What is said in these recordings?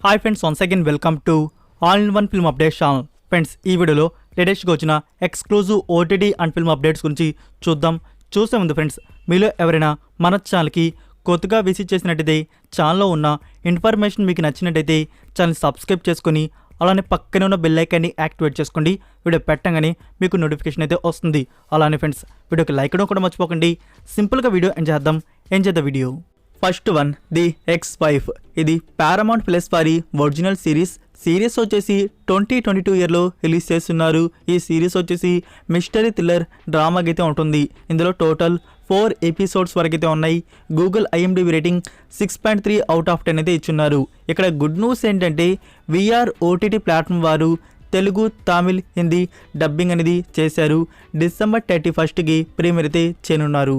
Hi friends, once again welcome to all in one film update channel. Friends, ఈ వీడియోలో లేటెస్ట్గా వచ్చిన exclusive OTT and film updates గురించి చూసే ముందు ఫ్రెండ్స్, మీలో ఎవరైనా మన ఛానల్కి కొత్తగా విజిట్ చేసినట్టయితే ఛానల్లో ఉన్న ఇన్ఫర్మేషన్ మీకు నచ్చినట్టయితే ఛానల్ సబ్స్క్రైబ్ చేసుకొని అలానే పక్కనే ఉన్న బెల్ ఐకాన్ని యాక్టివేట్ చేసుకోండి. వీడియో పెట్టగానే మీకు నోటిఫికేషన్ అయితే వస్తుంది. అలానే ఫ్రెండ్స్, వీడియోకి లైక్ చేయడం కూడా మర్చిపోకండి. సింపుల్గా video enjoy video. First one, the ex wife. ఇది పారామౌంట్ ప్లస్ వారి ఒరిజినల్ సిరీస్ వచ్చేసి 2022 ఇయర్లో రిలీజ్ చేస్తున్నారు. ఈ సిరీస్ వచ్చేసి మిస్టరీ థ్రిల్లర్ డ్రామాకి అయితే ఉంటుంది. ఇందులో టోటల్ 4 ఎపిసోడ్స్ వరకు అయితే ఉన్నాయి. Google IMDb rating 6.3 out of 10 అయితే ఇచ్చున్నారు. ఇక్కడ గుడ్ న్యూస్ ఏంటంటే VR OTT ప్లాట్ఫామ్ వారు తెలుగు, తమిళ్, హిందీ డబ్బింగ్ అనేది చేశారు. December 31కి ప్రీమియర్ అయితే చేయనున్నారు.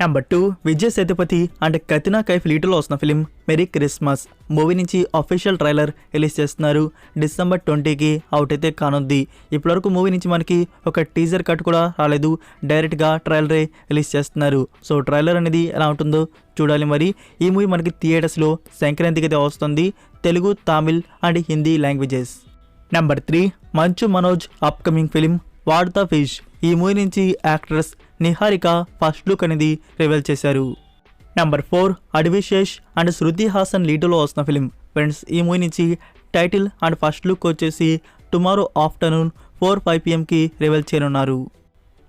నెంబర్ 2, విజయ్ సేతుపతి అండ్ కత్రినా కైఫ్ లీడ్లో వస్తున్న ఫిలిం మెరీ క్రిస్మస్ మూవీ నుంచి అఫీషియల్ ట్రైలర్ రిలీజ్ చేస్తున్నారు. December 20కి అవుట్ అయితే కానుంది. ఇప్పటివరకు మూవీ నుంచి మనకి ఒక టీజర్ కట్ కూడా రాలేదు. డైరెక్ట్గా ట్రైలరే రిలీజ్ చేస్తున్నారు. సో ట్రైలర్ అనేది ఎలా ఉంటుందో చూడాలి. మరి ఈ మూవీ మనకి థియేటర్స్లో సంక్రాంతికి అయితే వస్తుంది. Telugu, Tamil and Hindi languages. Number 3, Manchu Manoj upcoming film what the fish. ఈ మూవీ నుంచి యాక్ట్రెస్ నిహారిక ఫస్ట్ లుక్ అనేది రివీల్ చేశారు. నెంబర్ 4, అడ్విశేష్ అండ్ శృతి హాసన్ లీడ్లో వస్తున్న ఫిలిం. ఫ్రెండ్స్, ఈ మూవీ నుంచి టైటిల్ అండ్ ఫస్ట్ లుక్ వచ్చేసి టుమారో ఆఫ్టర్నూన్ 4-5 PMకి రివీల్ చేయనున్నారు.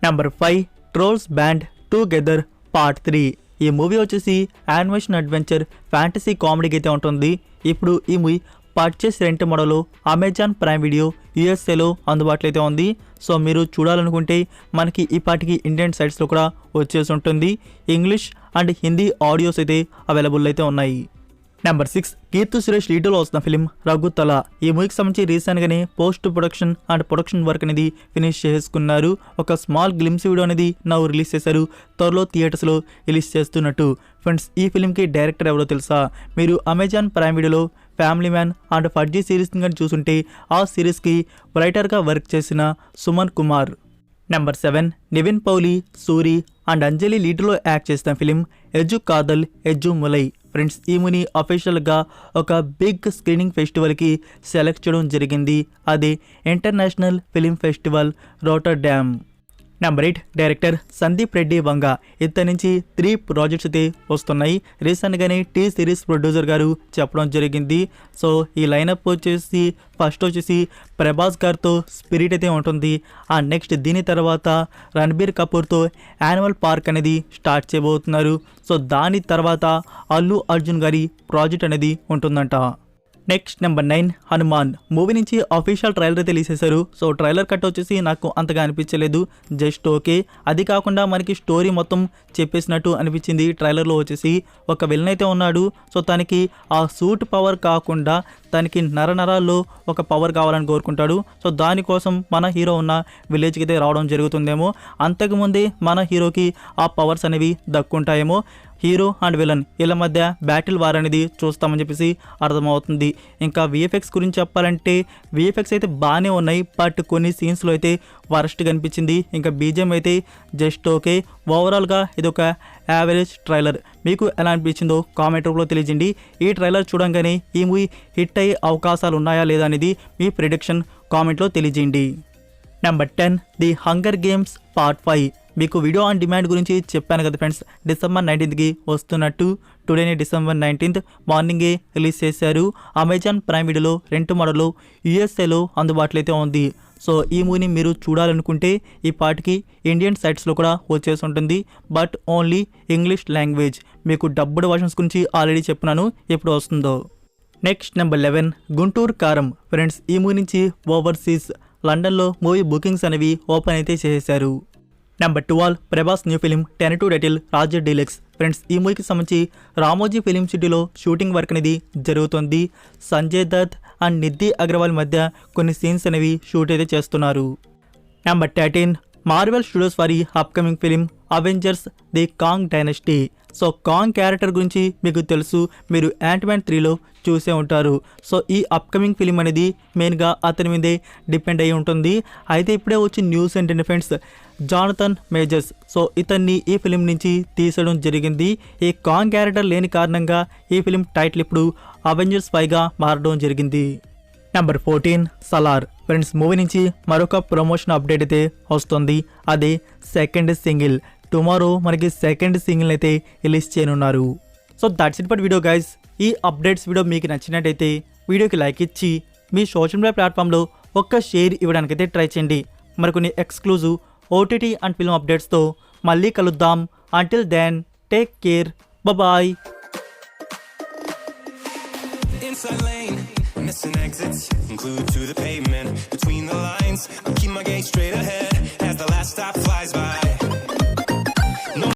Number 5, trolls band together part 3. ఈ మూవీ వచ్చేసి యానిమేషన్ అడ్వెంచర్ ఫ్యాంటసీ కామెడీకి అయితే ఉంటుంది. ఇప్పుడు ఈ మూవీ పర్చేస్ రెంట్ మోడల్లో అమెజాన్ ప్రైమ్ వీడియో USAలో అందుబాటులో అయితే ఉంది. సో మీరు చూడాలనుకుంటే మనకి ఈ పాటికి ఇండియన్ సైట్స్లో కూడా వచ్చేసి ఉంటుంది. ఇంగ్లీష్ అండ్ హిందీ ఆడియోస్ అయితే అవైలబుల్ అయితే ఉన్నాయి. నెంబర్ 6, కీర్తి సురేష్ లీడ్లో వస్తున్న ఫిలిం రఘుతల. ఈ మూవీకి సంబంధించి రీసెంట్గానే post production and production work అనేది ఫినిష్ చేసుకున్నారు. ఒక స్మాల్ గ్లిమ్స్ వీడియో అనేది నవ్వు రిలీజ్ చేశారు. త్వరలో థియేటర్స్లో రిలీజ్ చేస్తున్నట్టు. ఫ్రెండ్స్, ఈ ఫిలింకి డైరెక్టర్ ఎవరో తెలుసా? మీరు అమెజాన్ ప్రైమ్ వీడియోలో ఫ్యామిలీ మ్యాన్ అండ్ ఫర్జీ సిరీస్ని కానీ చూసుంటే ఆ సిరీస్కి రైటర్గా వర్క్ చేసిన సుమన్ కుమార్. నెంబర్ 7, నివిన్ పౌలి, సూరి అండ్ అంజలి లీడ్లో యాక్ట్ చేసిన ఫిలిం ఎజ్జు కాదల్ ఎజ్జు ములై. ఫ్రెండ్స్, ఈ మూవీని అఫీషియల్గా ఒక బిగ్ స్క్రీనింగ్ ఫెస్టివల్కి సెలెక్ట్ చేయడం జరిగింది. అది International Film Festival Rotterdam. Number 8, director Sandeep Reddy Vanga. ఇతని నుంచి 3 ప్రాజెక్ట్స్ అయితే వస్తున్నాయి. రీసెంట్గానే టీ సిరీస్ ప్రొడ్యూసర్ గారు చెప్పడం జరిగింది. సో ఈ లైనప్ వచ్చేసి ఫస్ట్ వచ్చేసి ప్రభాస్ గారితో స్పిరిట్ అయితే ఉంటుంది. ఆ నెక్స్ట్ దీని తర్వాత రణబీర్ కపూర్తో యానిమల్ పార్క్ అనేది స్టార్ట్ చేయబోతున్నారు. సో దాని తర్వాత అల్లు అర్జున్ గారి ప్రాజెక్ట్ అనేది ఉంటుందంట. నెక్స్ట్ నెంబర్ 9, హనుమాన్ మూవీ నుంచి అఫీషియల్ ట్రైలర్ అయితే తీసేశారు. సో ట్రైలర్ కట్ వచ్చేసి నాకు అంతగా అనిపించలేదు, జస్ట్ ఓకే. అది కాకుండా మనకి స్టోరీ మొత్తం చెప్పేసినట్టు అనిపించింది. ట్రైలర్లో వచ్చేసి ఒక విలన్ అయితే ఉన్నాడు. సో తనకి ఆ సూట్ పవర్ కాకుండా తనకి నరనరాల్లో ఒక పవర్ కావాలని కోరుకుంటాడు. సో దానికోసం మన హీరో ఉన్న విలేజ్కి అయితే రావడం జరుగుతుందేమో. అంతకుముందే మన హీరోకి ఆ పవర్స్ అనేవి దక్కుంటాయేమో. హీరో అండ్ విలన్ వీళ్ళ మధ్య బ్యాటిల్ వార్ అనేది చూస్తామని చెప్పేసి అర్థమవుతుంది. ఇంకా VFX గురించి చెప్పాలంటే VFX అయితే బాగానే ఉన్నాయి, బట్ కొన్ని సీన్స్లో అయితే వరస్ట్గా అనిపించింది. ఇంకా BGM అయితే జస్ట్ ఓకే. ఓవరాల్గా ఇది ఒక యావరేజ్ ట్రైలర్. మీకు ఎలా అనిపించిందో కామెంట్ రూపంలో తెలియజేయండి. ఈ ట్రైలర్ చూడంగానే ఈ మూవీ హిట్ అయ్యే అవకాశాలు ఉన్నాయా లేదా అనేది మీ ప్రిడిక్షన్ కామెంట్లో తెలియజేయండి. Number 10, the hunger games part 5. మీకు వీడియో ఆన్ డిమాండ్ గురించి చెప్పాను కదా ఫ్రెండ్స్. December 19కి వస్తున్నట్టు. టుడేనే December 19th మార్నింగే రిలీజ్ చేశారు. అమెజాన్ ప్రైమ్ వీడియోలో రెంట్ మోడల్లో USAలో అందుబాటులో అయితే ఉంది. సో ఈ మూవీని మీరు చూడాలనుకుంటే ఈ పాటికి ఇండియన్ సైట్స్లో కూడా వచ్చేసి ఉంటుంది, బట్ ఓన్లీ ఇంగ్లీష్ లాంగ్వేజ్. మీకు డబ్బుడ్ వర్షన్స్ గురించి ఆల్రెడీ చెప్పినాను, ఎప్పుడు వస్తుందో. నెక్స్ట్ నెంబర్ 11, గుంటూరు కారం. ఫ్రెండ్స్, ఈ మూవీ నుంచి ఓవర్సీస్ లండన్లో మూవీ బుకింగ్స్ అనేవి ఓపెన్ అయితే చేశారు. Number 12, Prabhas new film 10 title Raja deluxe. Friends, ఈ మూవీకి సంబంధించి రామోజీ ఫిలిం సిటీలో షూటింగ్ వర్క్ అనేది జరుగుతుంది. సంజయ్ దత్ అండ్ నిధి అగర్వాల్ మధ్య కొన్ని సీన్స్ అనేవి షూట్ అయితే చేస్తున్నారు. నెంబర్ 13, మార్వెల్ స్టూడియోస్ వారి upcoming film Avengers the Kang dynasty. So Kang character గురించి మీకు తెలుసు, మీరు యాంట్‌మ్యాన్ 3లో చూసే ఉంటారు. సో ఈ అప్కమింగ్ ఫిలిం అనేది మెయిన్గా అతని మీదే డిపెండ్ అయి ఉంటుంది. అయితే ఇప్పుడే వచ్చిన న్యూస్ ఏంటంటే ఫ్రెండ్స్, జానథన్ మేజర్స్ సో ఇతన్ని ఈ ఫిలిం నుంచి తీసడం జరిగింది. ఈ కాంగ్ క్యారెక్టర్ లేని కారణంగా ఈ ఫిలిం టైటిల్ ఇప్పుడు అవెంజర్స్ 5గా మారడం జరిగింది. నెంబర్ 14 సలార్. ఫ్రెండ్స్, మూవీ నుంచి మరొక ప్రమోషన్ అప్డేట్ అయితే వస్తుంది. అదే సెకండ్ సింగిల్. టుమారో మనకి సెకండ్ సింగిల్ అయితే రిలీజ్ చేయనున్నారు. So that's it for video guys. ఈ అప్డేట్స్ వీడియో మీకు నచ్చినట్టయితే వీడియోకి లైక్ ఇచ్చి మీ సోషల్ మీడియా ప్లాట్ఫామ్లో ఒక్క షేర్ ఇవ్వడానికైతే ట్రై చేయండి. మరికొన్ని ఎక్స్క్లూజివ్ ఓటీటీ అండ్ ఫిల్మ్ అప్డేట్స్తో మళ్ళీ కలుద్దాం. Until then take care, bye. Inside lane, missing exits, glued to the pavement. Between the lines, I keep my gaze straight ahead as the last stop flies by.